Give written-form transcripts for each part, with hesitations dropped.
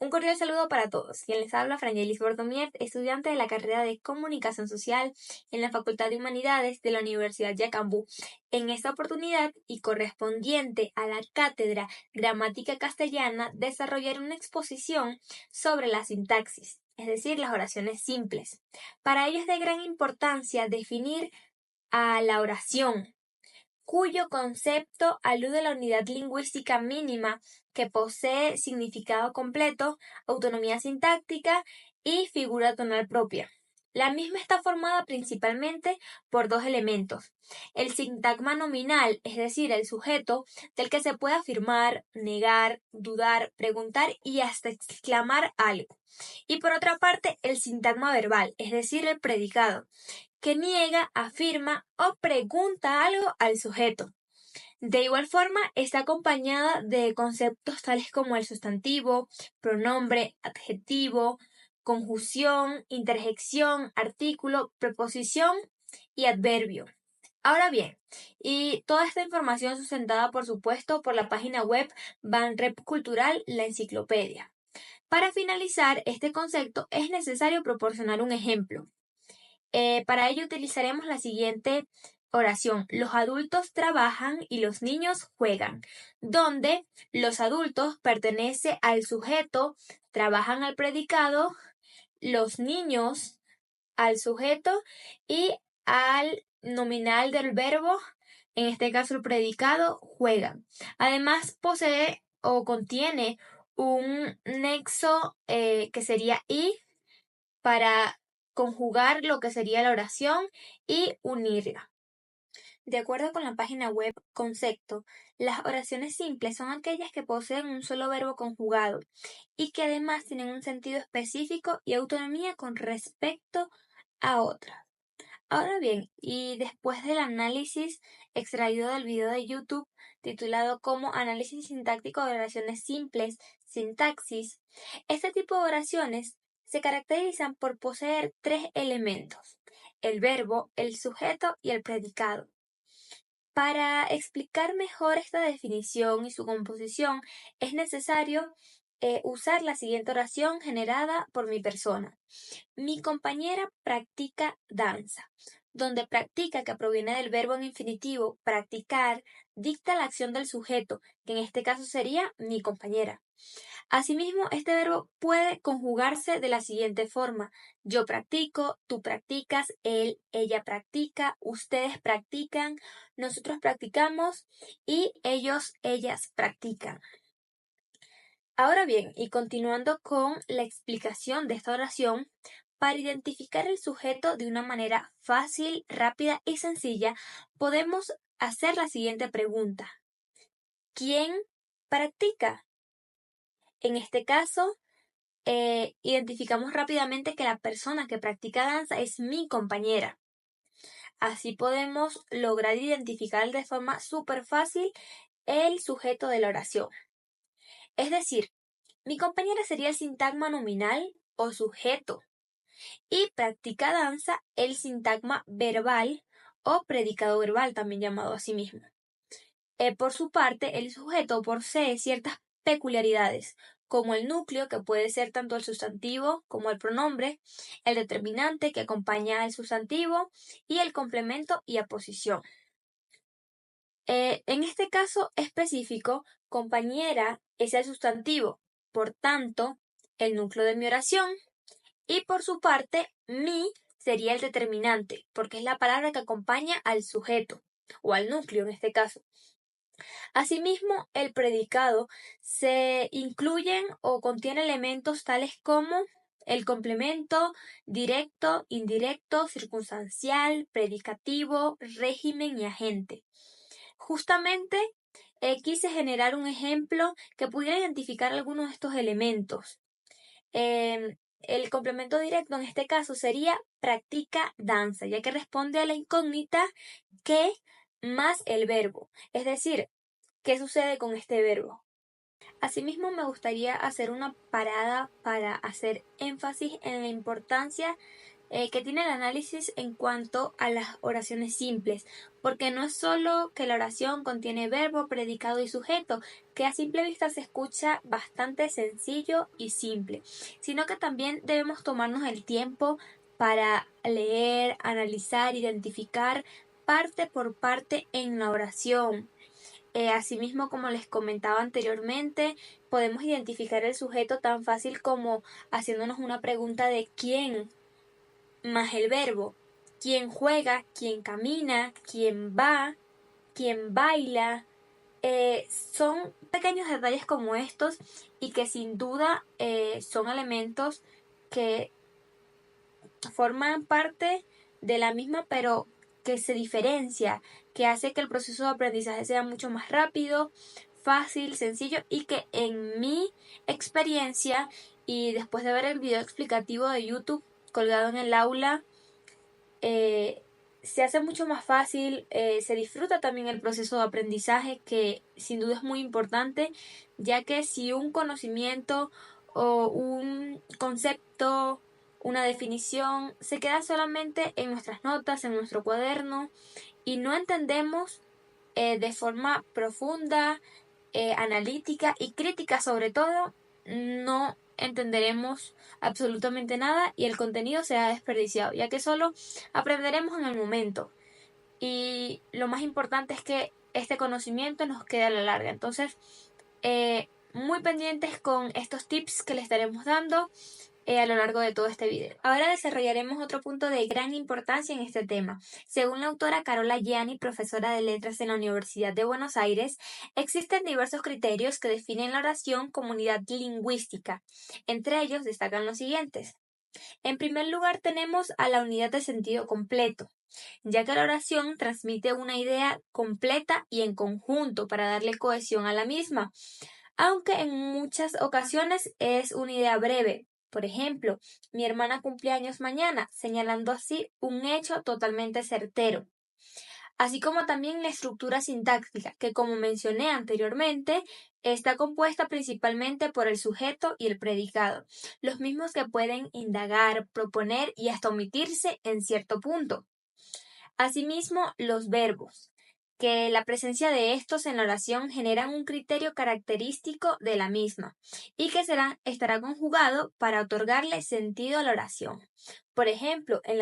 Un cordial saludo para todos. Quien les habla, Frangelis Bordomier, estudiante de la carrera de Comunicación Social en la Facultad de Humanidades de la Universidad Yacambú. En esta oportunidad, y correspondiente a la cátedra Gramática Castellana, desarrollaré una exposición sobre la sintaxis, es decir, las oraciones simples. Para ello es de gran importancia definir a la oración, cuyo concepto alude a la unidad lingüística mínima que posee significado completo, autonomía sintáctica y figura tonal propia. La misma está formada principalmente por dos elementos: el sintagma nominal, es decir, el sujeto, del que se puede afirmar, negar, dudar, preguntar y hasta exclamar algo. Y por otra parte, el sintagma verbal, es decir, el predicado, que niega, afirma o pregunta algo al sujeto. De igual forma, está acompañada de conceptos tales como el sustantivo, pronombre, adjetivo, conjunción, interjección, artículo, preposición y adverbio. Ahora bien, y toda esta información sustentada, por supuesto, por la página web Banrep Cultural, la enciclopedia. Para finalizar este concepto es necesario proporcionar un ejemplo. Para ello utilizaremos la siguiente oración: los adultos trabajan y los niños juegan, donde los adultos pertenece al sujeto, trabajan al predicado, los niños al sujeto y al nominal del verbo, en este caso el predicado, juegan. Además posee o contiene un nexo que sería y para conjugar lo que sería la oración y unirla. De acuerdo con la página web Concepto, las oraciones simples son aquellas que poseen un solo verbo conjugado y que además tienen un sentido específico y autonomía con respecto a otras. Ahora bien, y después del análisis extraído del video de YouTube titulado como Análisis sintáctico de oraciones simples, sintaxis, este tipo de oraciones se caracterizan por poseer tres elementos: el verbo, el sujeto y el predicado. Para explicar mejor esta definición y su composición, es necesario usar la siguiente oración generada por mi persona. Mi compañera practica danza, donde practica, que proviene del verbo en infinitivo practicar, dicta la acción del sujeto, que en este caso sería mi compañera. Asimismo, este verbo puede conjugarse de la siguiente forma: yo practico, tú practicas, él, ella practica, ustedes practican, nosotros practicamos y ellos, ellas practican. Ahora bien, y continuando con la explicación de esta oración, para identificar el sujeto de una manera fácil, rápida y sencilla, podemos hacer la siguiente pregunta: ¿quién practica? En este caso, identificamos rápidamente que la persona que practica danza es mi compañera. Así podemos lograr identificar de forma súper fácil el sujeto de la oración. Es decir, mi compañera sería el sintagma nominal o sujeto y practica danza el sintagma verbal o predicado verbal, también llamado así mismo. Por su parte, el sujeto posee ciertas peculiaridades, como el núcleo, que puede ser tanto el sustantivo como el pronombre, el determinante, que acompaña al sustantivo, y el complemento y aposición. En este caso específico, compañera es el sustantivo, por tanto, el núcleo de mi oración, y por su parte, mi sería el determinante, porque es la palabra que acompaña al sujeto, o al núcleo en este caso. Asimismo, el predicado se incluyen o contiene elementos tales como el complemento, directo, indirecto, circunstancial, predicativo, régimen y agente. Justamente quise generar un ejemplo que pudiera identificar algunos de estos elementos. El complemento directo en este caso sería practica danza, ya que responde a la incógnita ¿qué? Más el verbo, es decir, ¿qué sucede con este verbo? Asimismo, me gustaría hacer una parada para hacer énfasis en la importancia que tiene el análisis en cuanto a las oraciones simples, porque no es solo que la oración contiene verbo, predicado y sujeto, que a simple vista se escucha bastante sencillo y simple, sino que también debemos tomarnos el tiempo para leer, analizar, identificar parte por parte en la oración. Asimismo, como les comentaba anteriormente, podemos identificar el sujeto tan fácil como haciéndonos una pregunta de quién más el verbo, quién juega, quién camina, quién va, quién baila. Son pequeños detalles como estos y que sin duda son elementos que forman parte de la misma, pero que se diferencia, que hace que el proceso de aprendizaje sea mucho más rápido, fácil, sencillo y que en mi experiencia y después de ver el video explicativo de YouTube colgado en el aula, se hace mucho más fácil, se disfruta también el proceso de aprendizaje que sin duda es muy importante, ya que si un conocimiento o un concepto, una definición, se queda solamente en nuestras notas, en nuestro cuaderno y no entendemos de forma profunda, analítica y crítica sobre todo, no entenderemos absolutamente nada y el contenido será desperdiciado, ya que solo aprenderemos en el momento. Y lo más importante es que este conocimiento nos quede a la larga. Entonces, muy pendientes con estos tips que les estaremos dando a lo largo de todo este video. Ahora desarrollaremos otro punto de gran importancia en este tema. Según la autora Carola Gianni, profesora de letras en la Universidad de Buenos Aires, existen diversos criterios que definen la oración como unidad lingüística. Entre ellos destacan los siguientes. En primer lugar tenemos a la unidad de sentido completo, ya que la oración transmite una idea completa y en conjunto para darle cohesión a la misma, aunque en muchas ocasiones es una idea breve. Por ejemplo, mi hermana cumple años mañana, señalando así un hecho totalmente certero. Así como también la estructura sintáctica, que como mencioné anteriormente, está compuesta principalmente por el sujeto y el predicado, los mismos que pueden indagar, proponer y hasta omitirse en cierto punto. Asimismo, los verbos, que la presencia de estos en la oración generan un criterio característico de la misma y que estará conjugado para otorgarle sentido a la oración. Por ejemplo, en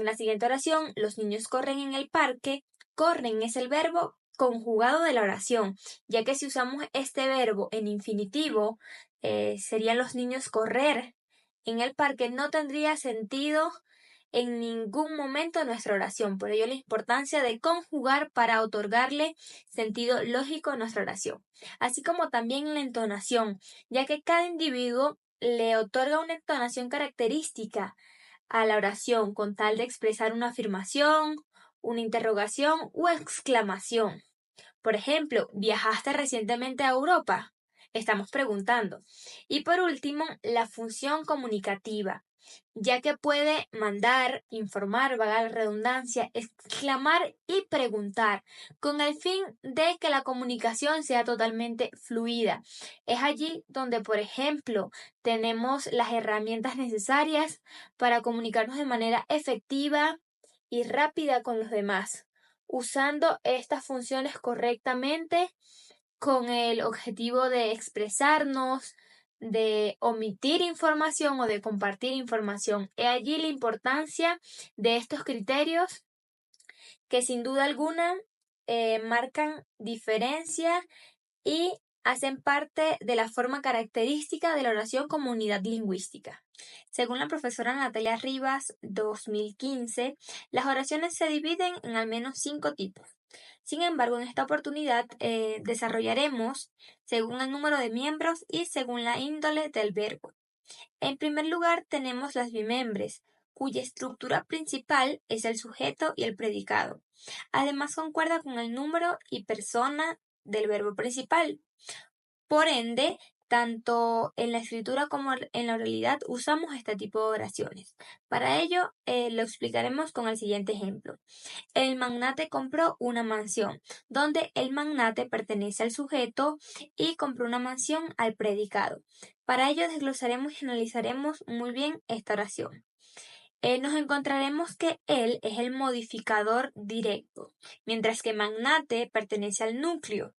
la siguiente oración, los niños corren en el parque. Corren es el verbo conjugado de la oración, ya que si usamos este verbo en infinitivo, serían los niños correr en el parque, no tendría sentido en ningún momento de nuestra oración. Por ello la importancia de conjugar para otorgarle sentido lógico a nuestra oración. Así como también la entonación, ya que cada individuo le otorga una entonación característica a la oración con tal de expresar una afirmación, una interrogación o exclamación. Por ejemplo, ¿viajaste recientemente a Europa? Estamos preguntando. Y por último, la función comunicativa, ya que puede mandar, informar, valga la redundancia, exclamar y preguntar, con el fin de que la comunicación sea totalmente fluida. Es allí donde, por ejemplo, tenemos las herramientas necesarias para comunicarnos de manera efectiva y rápida con los demás, usando estas funciones correctamente con el objetivo de expresarnos, de omitir información o de compartir información. He allí la importancia de estos criterios que sin duda alguna marcan diferencia y hacen parte de la forma característica de la oración como unidad lingüística. Según la profesora Natalia Rivas, 2015, las oraciones se dividen en al menos 5 tipos. Sin embargo, en esta oportunidad desarrollaremos según el número de miembros y según la índole del verbo. En primer lugar, tenemos las bimembres, cuya estructura principal es el sujeto y el predicado. Además, concuerda con el número y persona del verbo principal. Por ende, tanto en la escritura como en la oralidad usamos este tipo de oraciones. Para ello, lo explicaremos con el siguiente ejemplo. El magnate compró una mansión, donde el magnate pertenece al sujeto y compró una mansión al predicado. Para ello desglosaremos y analizaremos muy bien esta oración. nos encontraremos que él es el modificador directo, mientras que magnate pertenece al núcleo.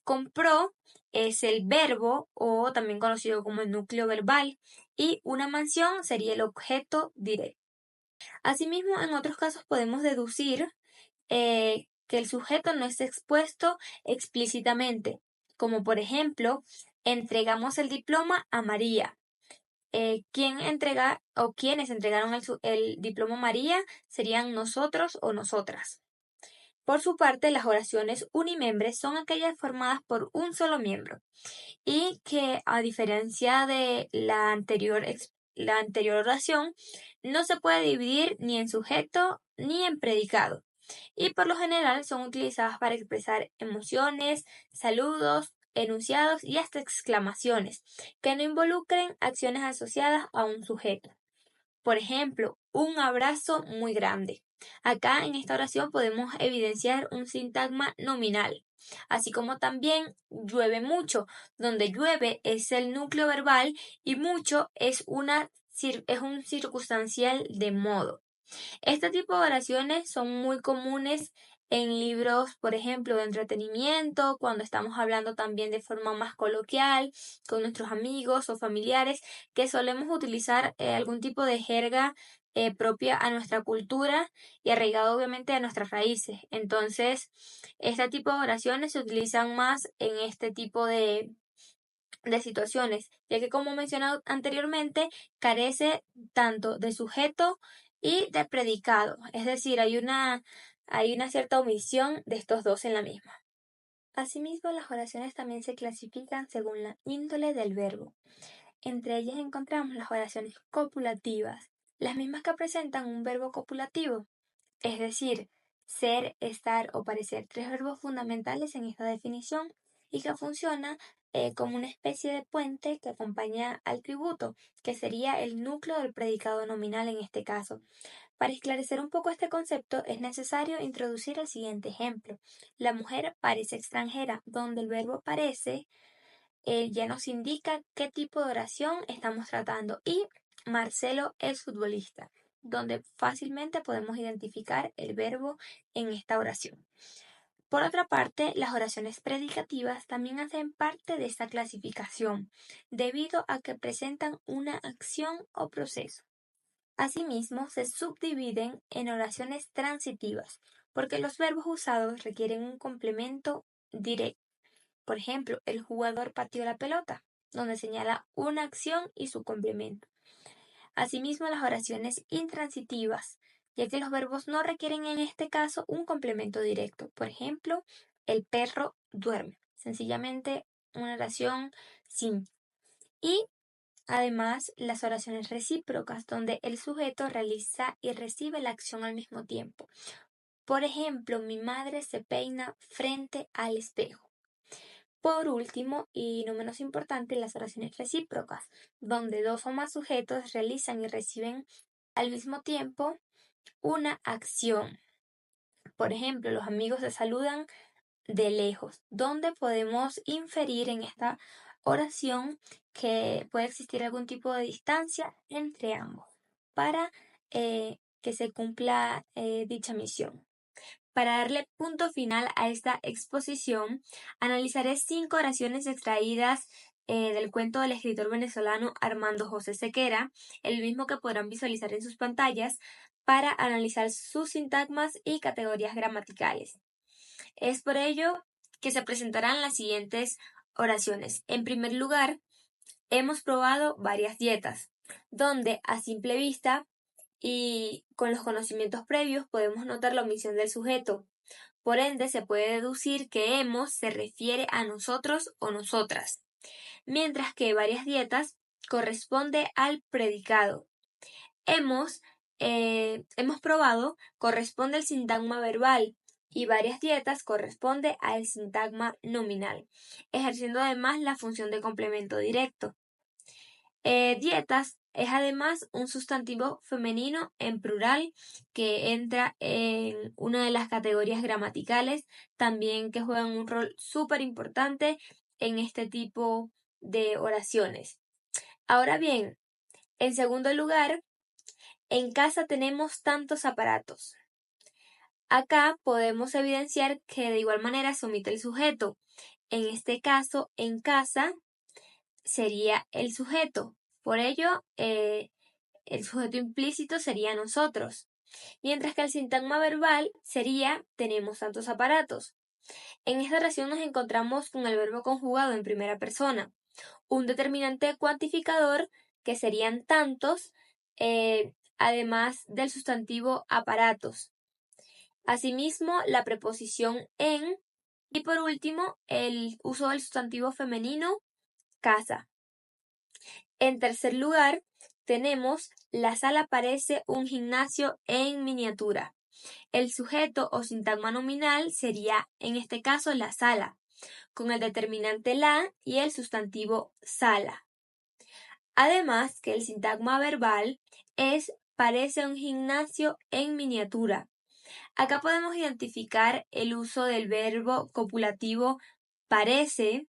Compró es el verbo o también conocido como el núcleo verbal y una mansión sería el objeto directo. Asimismo, en otros casos podemos deducir que el sujeto no es expuesto explícitamente, como por ejemplo, entregamos el diploma a María. ¿Quién entrega o quiénes entregaron el diploma a María serían nosotros o nosotras? Por su parte, las oraciones unimembres son aquellas formadas por un solo miembro y que, a diferencia de la anterior oración, no se puede dividir ni en sujeto ni en predicado y por lo general son utilizadas para expresar emociones, saludos, enunciados y hasta exclamaciones que no involucren acciones asociadas a un sujeto. Por ejemplo, un abrazo muy grande. Acá en esta oración podemos evidenciar un sintagma nominal, así como también llueve mucho, donde llueve es el núcleo verbal y mucho es un circunstancial de modo. Este tipo de oraciones son muy comunes en libros, por ejemplo, de entretenimiento, cuando estamos hablando también de forma más coloquial con nuestros amigos o familiares, que solemos utilizar algún tipo de jerga propia a nuestra cultura y arraigado obviamente a nuestras raíces. Entonces, este tipo de oraciones se utilizan más en este tipo de situaciones, ya que como mencionado anteriormente, carece tanto de sujeto y de predicado, es decir, hay una cierta omisión de estos dos en la misma. Asimismo, las oraciones también se clasifican según la índole del verbo. Entre ellas encontramos las oraciones copulativas, las mismas que presentan un verbo copulativo, es decir, ser, estar o parecer, tres verbos fundamentales en esta definición y que funciona como una especie de puente que acompaña al tributo, que sería el núcleo del predicado nominal en este caso. Para esclarecer un poco este concepto es necesario introducir el siguiente ejemplo. La mujer parece extranjera, donde el verbo parece ya nos indica qué tipo de oración estamos tratando y Marcelo es futbolista, donde fácilmente podemos identificar el verbo en esta oración. Por otra parte, las oraciones predicativas también hacen parte de esta clasificación, debido a que presentan una acción o proceso. Asimismo, se subdividen en oraciones transitivas, porque los verbos usados requieren un complemento directo. Por ejemplo, el jugador pateó la pelota, donde señala una acción y su complemento. Asimismo, las oraciones intransitivas, ya que los verbos no requieren en este caso un complemento directo. Por ejemplo, el perro duerme. Sencillamente una oración sin. Y además, las oraciones recíprocas, donde el sujeto realiza y recibe la acción al mismo tiempo. Por ejemplo, mi madre se peina frente al espejo. Por último, y no menos importante, las oraciones recíprocas, donde dos o más sujetos realizan y reciben al mismo tiempo una acción. Por ejemplo, los amigos se saludan de lejos, donde podemos inferir en esta oración que puede existir algún tipo de distancia entre ambos para que se cumpla dicha misión. Para darle punto final a esta exposición, analizaré 5 oraciones extraídas del cuento del escritor venezolano Armando José Sequera, el mismo que podrán visualizar en sus pantallas, para analizar sus sintagmas y categorías gramaticales. Es por ello que se presentarán las siguientes oraciones. En primer lugar, hemos probado varias dietas, donde a simple vista y con los conocimientos previos podemos notar la omisión del sujeto. Por ende, se puede deducir que hemos se refiere a nosotros o nosotras, mientras que varias dietas corresponde al predicado. Hemos, hemos probado corresponde al sintagma verbal y varias dietas corresponde al sintagma nominal, ejerciendo además la función de complemento directo. Dietas es además un sustantivo femenino en plural que entra en una de las categorías gramaticales, también que juegan un rol súper importante en este tipo de oraciones. Ahora bien, en segundo lugar, En casa tenemos tantos aparatos. Acá podemos evidenciar que de igual manera se omite el sujeto. En este caso, en casa sería el sujeto. Por ello, el sujeto implícito sería nosotros. Mientras que el sintagma verbal sería tenemos tantos aparatos. En esta oración nos encontramos con el verbo conjugado en primera persona, un determinante cuantificador que serían tantos, además del sustantivo aparatos. Asimismo, la preposición en y por último, el uso del sustantivo femenino casa. En tercer lugar, tenemos la sala parece un gimnasio en miniatura. El sujeto o sintagma nominal sería, en este caso, la sala, con el determinante la y el sustantivo sala. Además, que el sintagma verbal es parece un gimnasio en miniatura. Acá podemos identificar el uso del verbo copulativo parece,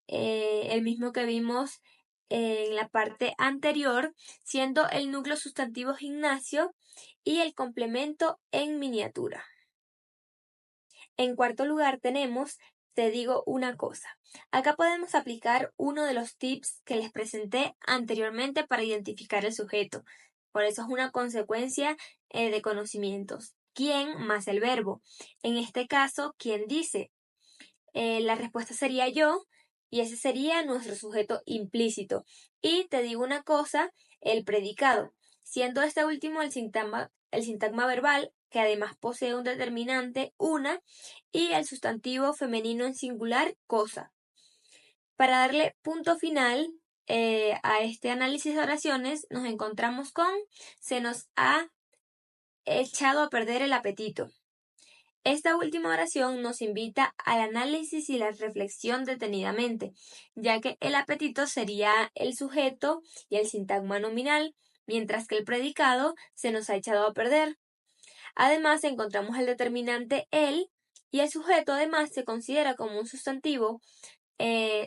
el mismo que vimos en la parte anterior, siendo el núcleo sustantivo gimnasio y el complemento en miniatura. En cuarto lugar tenemos te digo una cosa. Acá podemos aplicar uno de los tips que les presenté anteriormente para identificar el sujeto. Por eso es una consecuencia de conocimientos. ¿Quién más el verbo? En este caso, ¿quién dice? La respuesta sería yo y ese sería nuestro sujeto implícito. Y te digo una cosa, el predicado, siendo este último el sintagma verbal, que además posee un determinante, una, y el sustantivo femenino en singular, cosa. Para darle punto final a este análisis de oraciones, nos encontramos con se nos ha echado a perder el apetito. Esta última oración nos invita al análisis y la reflexión detenidamente, ya que el apetito sería el sujeto y el sintagma nominal, mientras que el predicado se nos ha echado a perder. Además, encontramos el determinante el y el sujeto además se considera como un sustantivo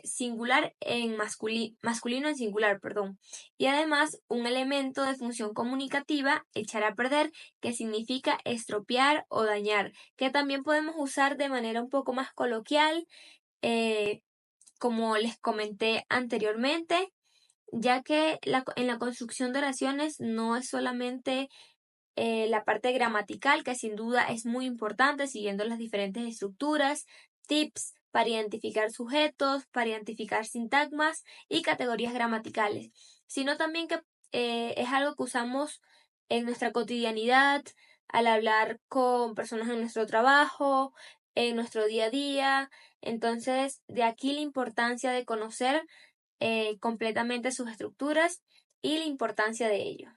singular en masculino en singular, perdón. Y además un elemento de función comunicativa, echar a perder, que significa estropear o dañar, que también podemos usar de manera un poco más coloquial, como les comenté anteriormente, ya que en la construcción de oraciones no es solamente la parte gramatical, que sin duda es muy importante, siguiendo las diferentes estructuras, tips para identificar sujetos, para identificar sintagmas y categorías gramaticales, sino también que es algo que usamos en nuestra cotidianidad, al hablar con personas en nuestro trabajo, en nuestro día a día. Entonces, de aquí la importancia de conocer completamente sus estructuras y la importancia de ello.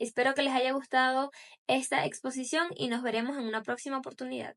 Espero que les haya gustado esta exposición y nos veremos en una próxima oportunidad.